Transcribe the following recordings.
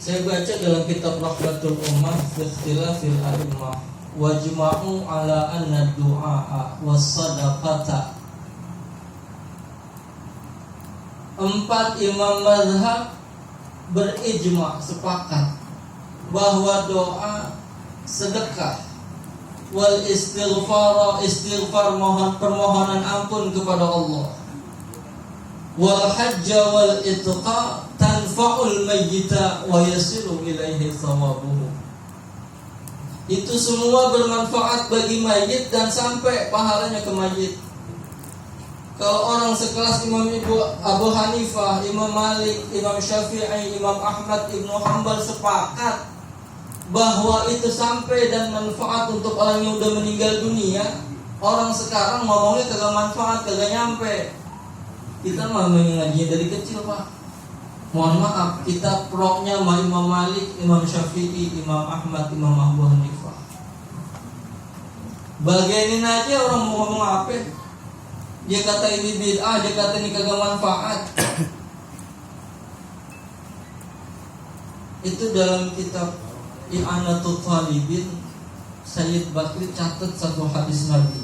Saya baca dalam kitab Rahmatul Ummah fi Ikhtilafil A'immah wajma'u ala anna du'a was-sadaqata. 4 imam mazhab berijma, sepakat bahwa doa, sedekah, wal istighfar mohon permohonan ampun kepada Allah, wal hajja wal itqa tanfa'ul mayyita wa yasilu ilaihi thawabuhu. Itu semua bermanfaat bagi mayit dan sampai pahalanya ke mayit. Kalau orang sekelas Imam Abu Hanifah, Imam Malik, Imam Syafi'i, Imam Ahmad, Ibnu Hanbal sepakat bahwa itu sampai dan manfaat untuk orang yang udah meninggal dunia, orang sekarang ngomongnya kagak manfaat, kagak nyampe. Kita mah ngaji dari kecil, Pak. Mohon maaf, kita proknya sama Imam Malik, Imam Syafi'i, Imam Ahmad, Imam Abu Hanifah. Bagianin aja orang mau ngomong apa. Dia kata ini bid'ah, dia kata ini kagak manfaat. Itu dalam kitab I'anatul Talibin, Sayyid Bakri catat satu hadis Nabi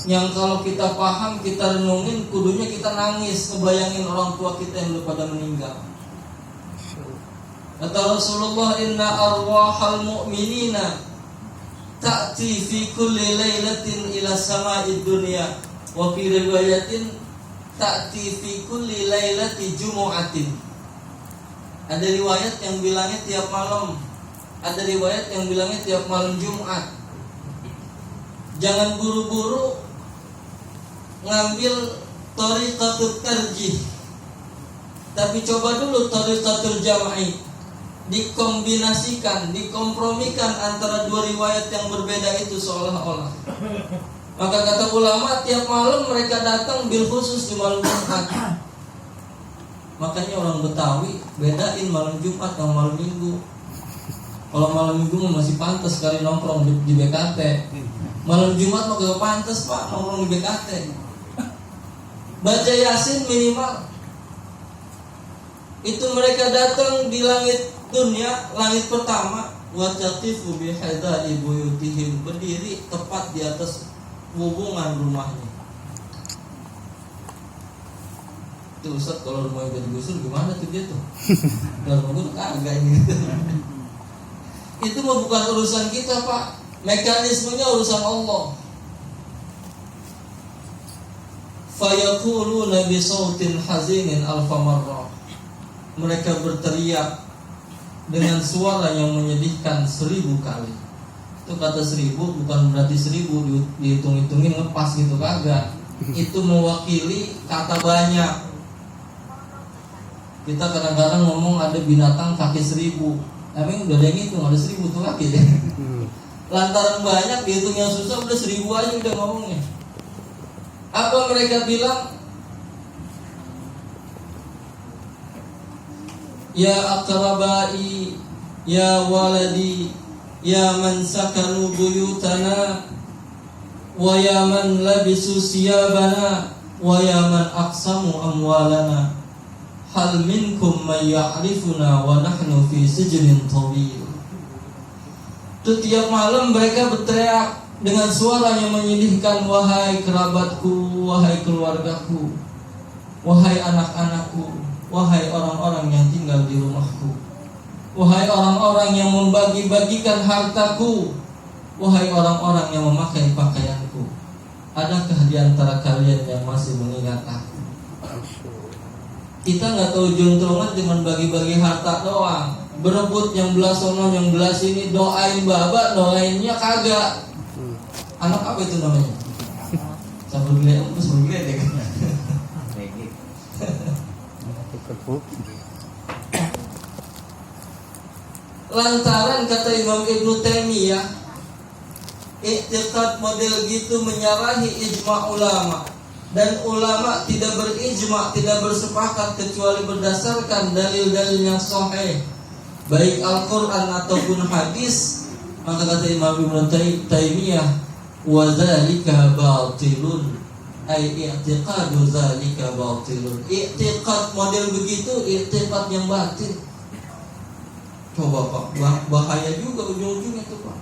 yang kalau kita paham, kita renungin, kudunya kita nangis ngebayangin orang tua kita yang udah pada meninggal. Kata Rasulullah, inna arwahal mu'minina ta'ti fi kulli lailatin ila sama'id dunya wa fi riwayatin ta'ti fi kulli lailati jumu'atin. Ada riwayat yang bilangnya tiap malam, ada riwayat yang bilangnya tiap malam Jumat. Jangan buru-buru ngambil thariqatut tarjih, tapi coba dulu thariqatul jam'i, dikombinasikan, dikompromikan antara dua riwayat yang berbeda itu seolah-olah. Maka kata ulama, tiap malam mereka datang bil khusus di malam Jumat. Makanya orang Betawi bedain malam Jumat sama malam Minggu. Kalau malam Minggu masih pantas sekali nongkrong di BKT. Malam Jumat mah gak pantas, Pak, nongkrong di BKT. Baca Yasin minimal. Itu mereka datang di langit dunia, langit pertama, wa taqifu bi hadai buyutihim, berdiri tepat di atas hubungan rumahnya. Tuh Ustaz, kalau rumahnya udah digusur gimana tuh dia tuh? Kalau rumah gue kagak gitu. Itu mah bukan urusan kita, Pak. Mekanismenya urusan Allah. Fayaquluna bi sautin hazinin alfa marrah. Mereka berteriak dengan suara yang menyedihkan 1000 kali. Itu kata 1000 bukan berarti 1000 dihitung-hitungin ngepas gitu, kagak. Itu mewakili kata banyak. Kita kadang-kadang ngomong ada binatang kaki 1000, tapi udah ada yang hitung, ada 1000 tuh kaki deh. Lantaran banyak dihitung yang susah, udah 1000 aja udah ngomongnya. Apa mereka bilang? Ya akrabai, ya waladi, ya man sakanu buyutana, wa ya man labisu siyabana, wa ya man aqsamu amwalana, hal minkum man ya'rifuna wa nahnu fi sijnin tawil. Itu tiap malam mereka berteriak dengan suara yang menyedihkan, wahai kerabatku, wahai keluargaku, wahai anak-anakku, wahai orang-orang yang tinggal di rumahku, wahai orang-orang yang membagi-bagikan hartaku, wahai orang-orang yang memakai pakaianku, adakah di antara kalian yang masih mengingat aku? Kita nggak tahu juntrungan dengan bagi-bagi harta doang, berebut yang belas sono, yang belas ini, doain babak, doainnya kagak. Anak apa itu namanya? Sabun gede, sabun gede deh. Lantaran kata Imam Ibnu Taimiyah, i'tiqad model gitu menyalahi ijma' ulama. Dan ulama tidak berijma', tidak bersepakat kecuali berdasarkan dalil-dalil yang sahih, baik Al-Quran ataupun hadis. Maka kata Imam Ibnu Taimiyah, wa dzalika batilun, ai i'tiqadu dzalika batilun. I'tiqad model begitu i'tiqad yang batil. Coba Pak, bahaya juga ujung-ujungnya tuh Pak.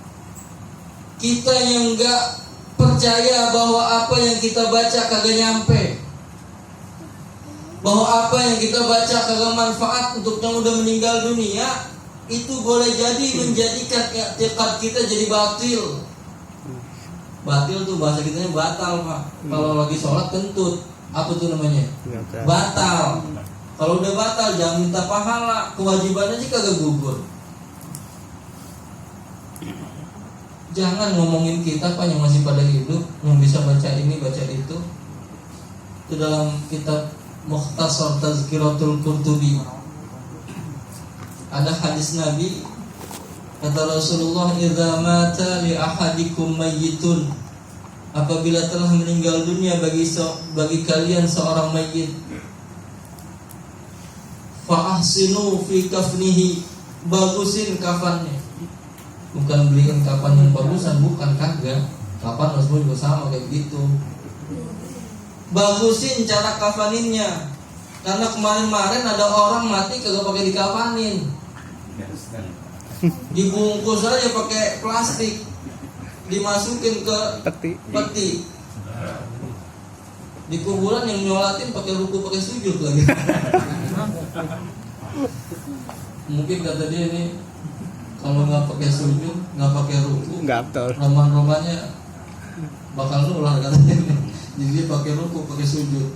Kita yang nggak percaya bahwa apa yang kita baca kagak nyampe, bahwa apa yang kita baca kagak manfaat untuk yang udah meninggal dunia, itu boleh jadi menjadikan i'tiqad kita jadi batil. Batil tuh bahasa kitanya batal Pak. Kalau lagi sholat kentut, apa tuh namanya? Batal. Kalau udah batal jangan minta pahala, kewajibannya sih kagak gugur. Jangan ngomongin kita Pak yang masih pada hidup, yang bisa baca ini baca itu. Itu dalam kitab Mukhtasar Tazkiratul Qurtubi ada hadis Nabi, kata Rasulullah, idza mata li ahadikum mayyitun, apabila telah meninggal dunia bagi kalian seorang mayit, fa ahsinu fi kafnihi, bagusin kafannya. Bukan beliin kapan yang bagusan, bukan, kagak. Kapan Rasul juga sama kayak gitu. Bagusin cara kafaninnya. Karena kemarin-kemarin ada orang mati kagak pakai dikafanin. Dibungkus aja pakai plastik, dimasukin ke peti. Di kuburan yang nyolatin pakai ruku pakai sujud lagi. Mungkin kata dia ini, kalau nggak pakai sujud, nggak pakai ruku, roman-romannya bakal nular katanya. Jadi dia pakai ruku, pakai sujud.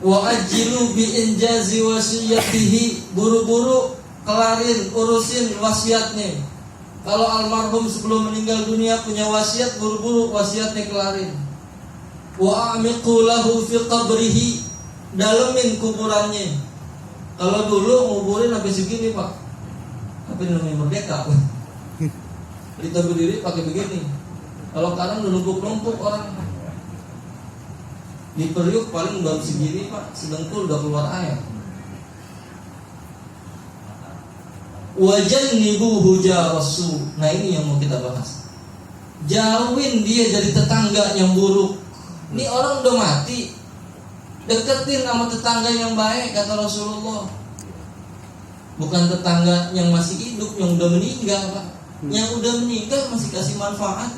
Wa ajilu bi injazi wasiyatihi, buru-buru kelarin urusin wasiatnya. Kalau almarhum sebelum meninggal dunia punya wasiat, buru-buru wasiatnya kelarin. Wa amiqu lahu fi qabrihi, dalemin kuburannya. Kalau dulu nguburin sampai segini Pak, apa namanya, merdeka. Kita berdiri pakai begini. Kalau sekarang numpuk-numpuk orang, di periuk paling baru segini Pak, sedengkul udah keluar air. Wajannibuhu jarasu. Nah ini yang mau kita bahas. Jauhin dia dari tetangga yang buruk. Ini orang udah mati, deketin sama tetangga yang baik, kata Rasulullah. Bukan tetangga yang masih hidup, yang udah meninggal Pak. Yang udah meninggal masih kasih manfaat.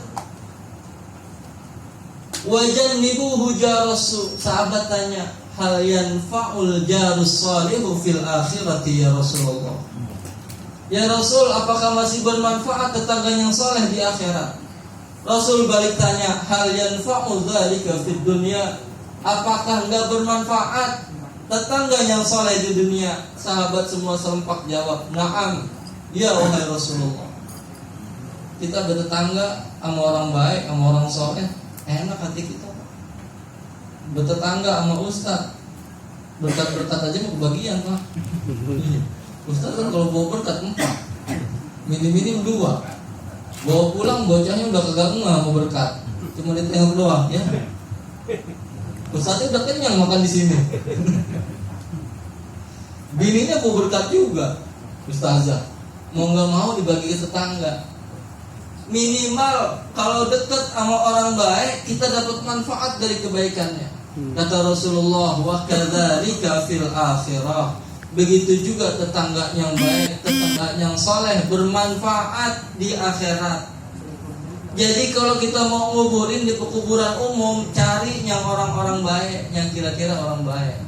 Wajannibuhu jarasu. Sahabat tanya, hal yanfa'ul jarus salihu fil akhirati ya Rasulullah. Ya Rasul, apakah masih bermanfaat tetangga yang soleh di akhirat? Rasul balik tanya, hal yanfa'u dzalika fid dunya, apakah enggak bermanfaat tetangga yang soleh di dunia? Sahabat semua serempak jawab, na'am, ya wahai Rasulullah. Kita bertetangga sama orang baik, sama orang soleh, enak hati kita. Bertetangga sama ustaz, berkat-berkat aja mau kebagian Pak. Ustaz kan kalau bawa berkat 4, minim-minim 2, bawa pulang bocahnya udah kagak mau berkat, cuma ditengok doang ya. Ustaznya udah kenyang makan di sini. Bininya mau berkat juga, ustazah, mau nggak mau dibagi ke tetangga. Minimal kalau dekat sama orang baik kita dapat manfaat dari kebaikannya. Kata Rasulullah, wa kadzalika fil akhirah. Begitu juga tetangga yang baik, tetangga yang soleh bermanfaat di akhirat. Jadi kalau kita mau nguburin di pekuburan umum, cari yang orang-orang baik, yang kira-kira orang baik.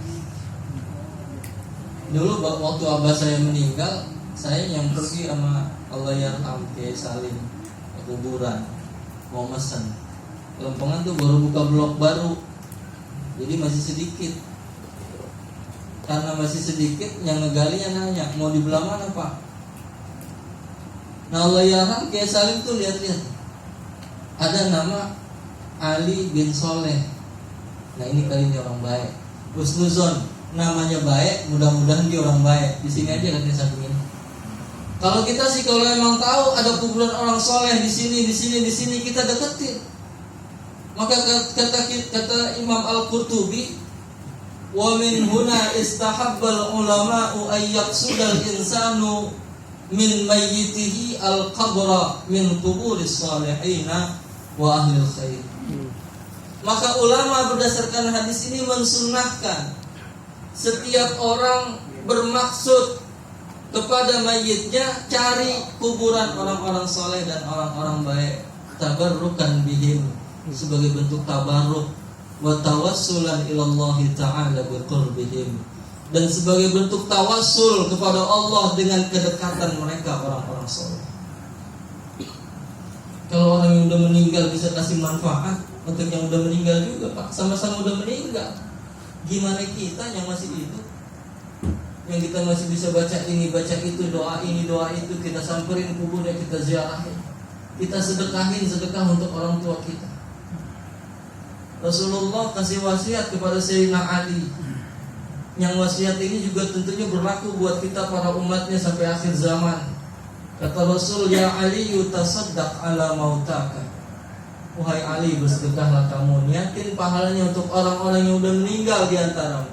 Dulu waktu abah saya meninggal, saya yang pergi sama Allahyarham Kiai Salim ke kuburan, mau mesen. Lempengan tuh baru buka blok baru, jadi masih sedikit. Karena masih sedikit, yang ngegalinya nanya, mau di belah mana Pak? Nah Allahyarham Kiai Salim tuh lihat-lihat, ada nama Ali bin Soleh. Nah ini kali ini orang baik. Husnuzon, namanya baik, mudah-mudahan dia orang baik. Di sini aja katanya sampingin. Kalau kita sih kalau emang tahu ada kuburan orang soleh di sini, kita deketin. Maka kata Imam Al-Qurtubi, wa min huna istahabbal ulama'u ay yaqsudal insanu min mayyitihi al-qabra min quburis salihina wa ahlil khair. Maka ulama berdasarkan hadis ini mensunnahkan setiap orang bermaksud kepada mayitnya cari kuburan orang-orang soleh dan orang-orang baik, tabarrukan bihim, sebagai bentuk tabarruk, wa tawassulan ilallahi ta'ala biqurbihim, dan sebagai bentuk tawassul kepada Allah dengan kedekatan mereka orang-orang soleh. Kalau orang yang udah meninggal bisa kasih manfaat untuk yang udah meninggal juga, Pak, sama-sama udah meninggal. Gimana kita yang masih hidup, yang kita masih bisa baca ini, baca itu, doa ini, doa itu, kita samperin kuburnya, kita ziarahin, kita sedekah untuk orang tua kita. Rasulullah kasih wasiat kepada Sayyidina Ali, yang wasiat ini juga tentunya berlaku buat kita para umatnya sampai akhir zaman. Kata Rasul, ya Ali tasaddaq ala mautaka, wahai Ali, bersedekahlah kamu, niatin pahalanya untuk orang-orang yang udah meninggal di antaramu.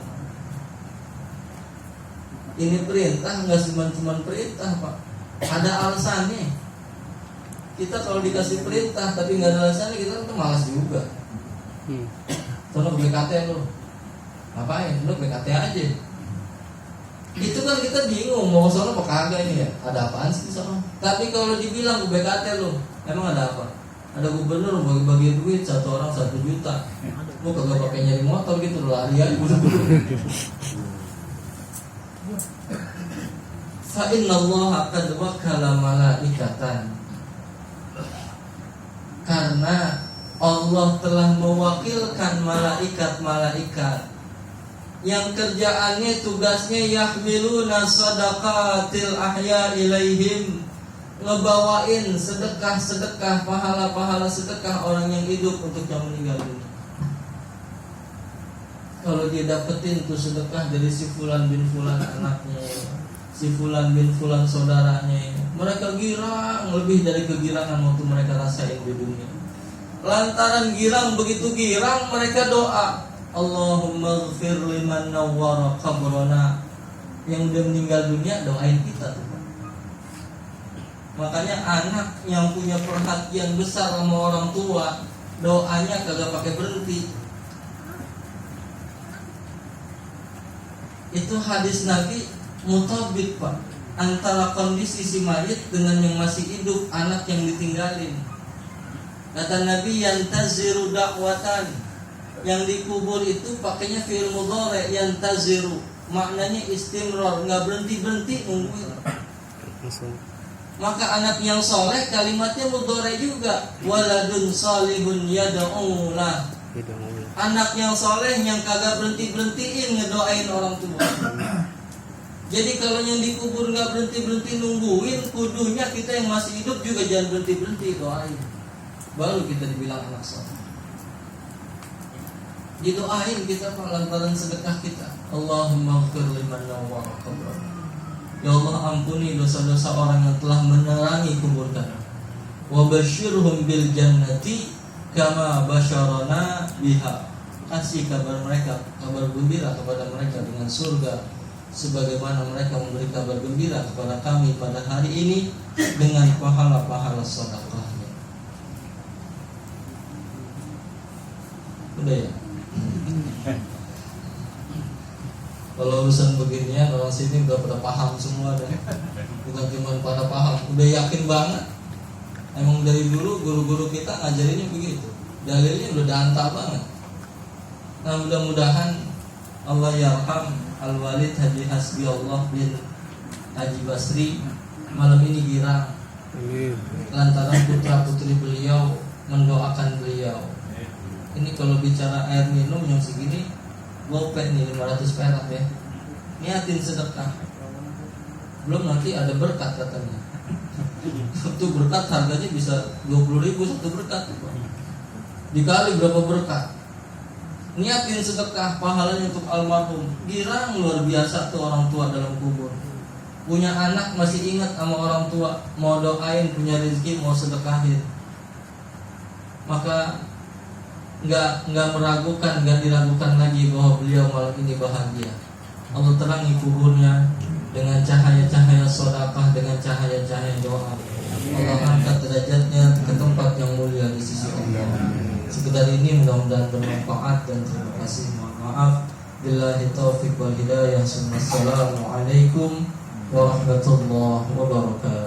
Ini perintah, nggak cuma perintah, Pak, ada alasannya. Kita kalau dikasih perintah tapi nggak ada alasannya, kita tuh malas juga. Soalnya BKT lo, ngapain? Lo BKT aja. Itu kan kita bingung mau sono apa kagak ini ya. Ada apaan sih sono? Tapi kalau dibilang ke BKT lo, emang ada apa? Ada gubernur bagi-bagi duit, satu orang 1 juta. Lo kagak pakai nyari motor gitu, lo lari aja buru-buru. Fa innallaha qad wakkala malaikatan, karena Allah telah mewakilkan malaikat-malaikat yang kerjaannya, tugasnya yahmiluna sadaqatil ahya ilaihim, ngebawain sedekah-sedekah, pahala-pahala sedekah orang yang hidup untuk yang meninggal dunia. Kalau dia dapetin tuh sedekah dari si fulan bin fulan anaknya, si fulan bin fulan saudaranya, mereka girang lebih dari kegirangan waktu mereka rasain di dunia. Lantaran girang, begitu girang mereka doa, Allahumma ighfir liman nawwara qabrana. Yang udah meninggal dunia doain kita tuh. Makanya anak yang punya perhatian besar sama orang tua, doanya kagak pakai berhenti. Itu hadis Nabi mutabik, Pak, antara kondisi si mayit dengan yang masih hidup, anak yang ditinggalin. Kata Nabi, yantaziru da'watan, yang dikubur itu pakainya fi'il mudhari, yantaziru, maknanya istimrar, nggak berhenti-berhenti nungguin. Maka anak yang soleh kalimatnya mudhari juga, waladun salihun yad'u lah, anak yang soleh yang kagak berhenti-berhentiin ngedoain orang tua. Jadi kalau yang dikubur nggak berhenti-berhenti nungguin, kudunya kita yang masih hidup juga jangan berhenti-berhenti doain, baru kita dibilang anak soleh. Didoain kita lantaran sedekah kita. Allahumma ighfir liman nawwara qabrana, ya Allah ampuni dosa-dosa orang yang telah menerangi kubur kami. Wa basyirhum bil jannati kama basyarana biha, kasih kabar mereka, kabar gembira kepada mereka dengan surga, sebagaimana mereka memberi kabar gembira kepada kami pada hari ini dengan pahala-pahala sedekahnya. Udah ya? Kalau urusan beginian orang sini udah pada paham semua deh. Bukan cuma pada paham, udah yakin banget. Emang dari dulu guru-guru kita ngajarinnya begitu. Dalilnya udah dantah banget. Nah mudah-mudahan Allah yarham Al-Walid Haji Hasbi Allah bin Haji Basri malam ini girang lantaran putra-putri beliau mendoakan beliau. Ini kalau bicara air minum yang segini, gopek nih 500 perak ya. Niatin sedekah. Belum nanti ada berkat katanya. Satu berkat harganya bisa 20.000 satu berkat. Dikali berapa berkat? Niatin sedekah, pahalanya untuk almarhum. Girang luar biasa tuh orang tua dalam kubur. Punya anak masih ingat sama orang tua, mau doain, punya rezeki mau sedekahin. Maka nggak meragukan, nggak diragukan lagi bahwa beliau malam ini bahagia. Allah terangi kuburnya dengan cahaya-cahaya sedekah, dengan cahaya-cahaya doa. Allah angkat derajatnya ke tempat yang mulia di sisi Allah. Sekedar ini mudah-mudahan bermanfaat dan terima kasih. Mohon maaf Billahi taufiq wal hidayah. Assalamualaikum warahmatullahi wabarakatuh.